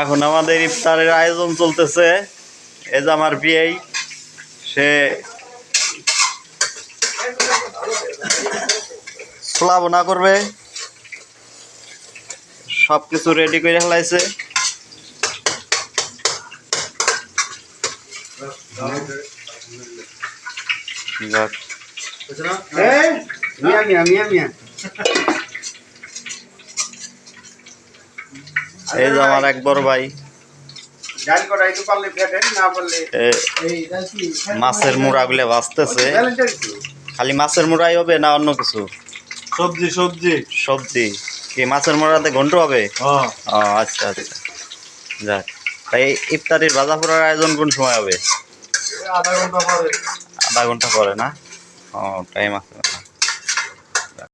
এখন আমাদের ইফতারের আয়োজন চলতেছে। এই যে আমার বিয়ে, সে ছোলা বোনা করবে, সবকিছু রেডি করে ফেলাইছে। এই যে আমার এক বড় ভাই মাছের মুড়াগুলো ভাজতেছে। খালি মাছের মুড়াই হবে না অন্য কিছু? সবজি সবজি সবজি কি মাছের মুড়াতে ঘন্ট হবে? ও আচ্ছা আচ্ছা, যাক। তাই ইফতারির ভাজা পোড়ার আয়োজন কোন সময় হবে? আধা ঘন্টা পরে। আধা ঘন্টা পরে না? ও টাইম আছে।